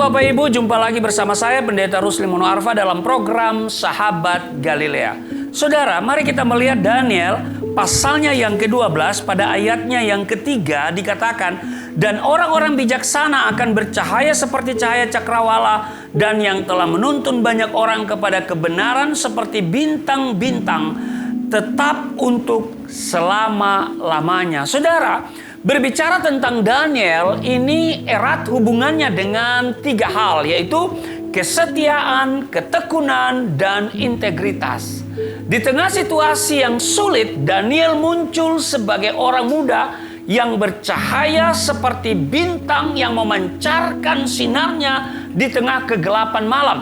Bapak Ibu, jumpa lagi bersama saya Pendeta Rusli Monoarfa dalam program Sahabat Galilea. Saudara, mari kita melihat Daniel pasalnya yang ke-12 pada ayatnya yang ketiga dikatakan, dan orang-orang bijaksana akan bercahaya seperti cahaya cakrawala, dan yang telah menuntun banyak orang kepada kebenaran seperti bintang-bintang, tetap untuk selama-lamanya. Saudara, berbicara tentang Daniel, ini erat hubungannya dengan tiga hal, yaitu kesetiaan, ketekunan, dan integritas. Di tengah situasi yang sulit, Daniel muncul sebagai orang muda yang bercahaya seperti bintang yang memancarkan sinarnya di tengah kegelapan malam.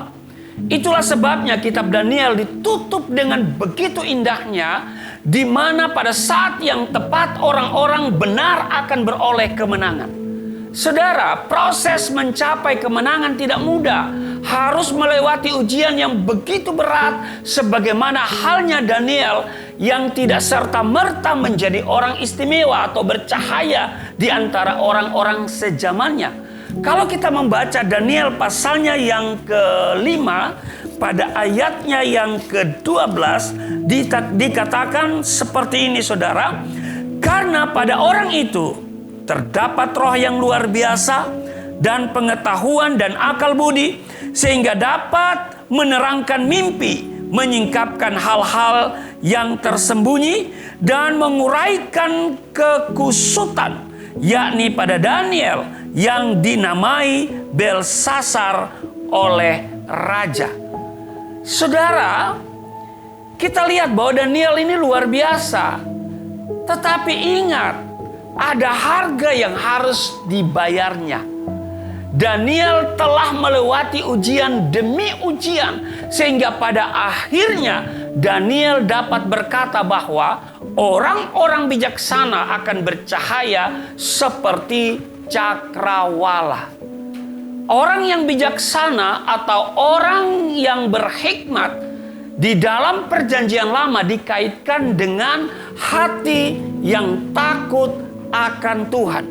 Itulah sebabnya kitab Daniel ditutup dengan begitu indahnya, di mana pada saat yang tepat orang-orang benar akan beroleh kemenangan. Saudara, proses mencapai kemenangan tidak mudah. Harus melewati ujian yang begitu berat, sebagaimana halnya Daniel yang tidak serta-merta menjadi orang istimewa atau bercahaya di antara orang-orang sezamannya. Kalau kita membaca Daniel pasalnya yang ke-5, pada ayatnya yang ke-12 dikatakan seperti ini, saudara. Karena pada orang itu terdapat roh yang luar biasa dan pengetahuan dan akal budi, sehingga dapat menerangkan mimpi, menyingkapkan hal-hal yang tersembunyi, dan menguraikan kekusutan, yakni pada Daniel yang dinamai Belsasar oleh raja. Saudara, kita lihat bahwa Daniel ini luar biasa. Tetapi ingat, ada harga yang harus dibayarnya. Daniel telah melewati ujian demi ujian, sehingga pada akhirnya Daniel dapat berkata bahwa orang-orang bijaksana akan bercahaya seperti cakrawala. Orang yang bijaksana atau orang yang berhikmat di dalam perjanjian lama dikaitkan dengan hati yang takut akan Tuhan.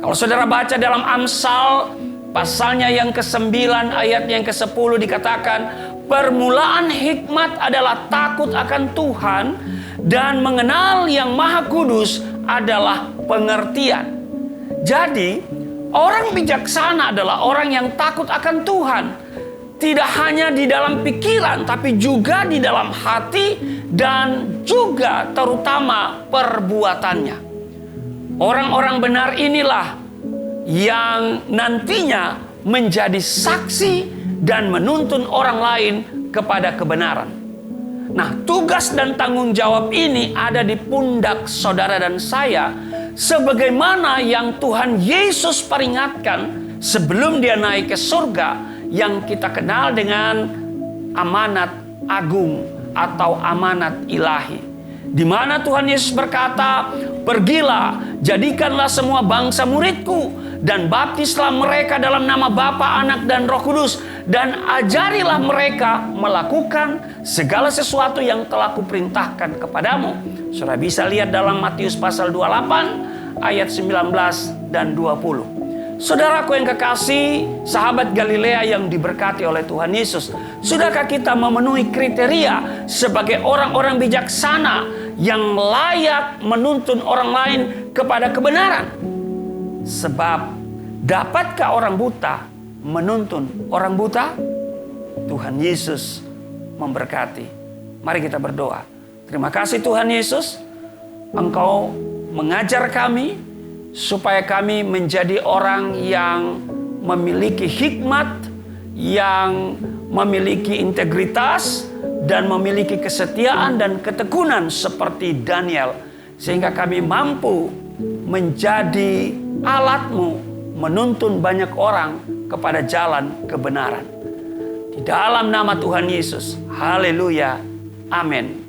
Kalau saudara baca dalam Amsal pasalnya yang ke-9 ayat yang ke-10 dikatakan, permulaan hikmat adalah takut akan Tuhan, dan mengenal yang Maha Kudus adalah pengertian. Jadi, orang bijaksana adalah orang yang takut akan Tuhan. Tidak hanya di dalam pikiran, tapi juga di dalam hati dan juga terutama perbuatannya. Orang-orang benar inilah yang nantinya menjadi saksi dan menuntun orang lain kepada kebenaran. Nah, tugas dan tanggung jawab ini ada di pundak saudara dan saya, sebagaimana yang Tuhan Yesus peringatkan sebelum dia naik ke surga, yang kita kenal dengan amanat agung atau amanat ilahi. Di mana Tuhan Yesus berkata, pergilah, jadikanlah semua bangsa muridku, dan baptislah mereka dalam nama Bapa, Anak, dan Roh Kudus, dan ajarilah mereka melakukan segala sesuatu yang telah kuperintahkan kepadamu. Saudara bisa lihat dalam Matius pasal 28 ayat 19 dan 20. Saudaraku yang kekasih, sahabat Galilea yang diberkati oleh Tuhan Yesus, sudahkah kita memenuhi kriteria sebagai orang-orang bijaksana yang layak menuntun orang lain kepada kebenaran? Sebab dapatkah orang buta menuntun orang buta? Tuhan Yesus memberkati. Mari kita berdoa. Terima kasih Tuhan Yesus, Engkau mengajar kami supaya kami menjadi orang yang memiliki hikmat, yang memiliki integritas, dan memiliki kesetiaan dan ketekunan seperti Daniel, sehingga kami mampu menjadi alat-Mu menuntun banyak orang kepada jalan kebenaran. Di dalam nama Tuhan Yesus, haleluya, amin.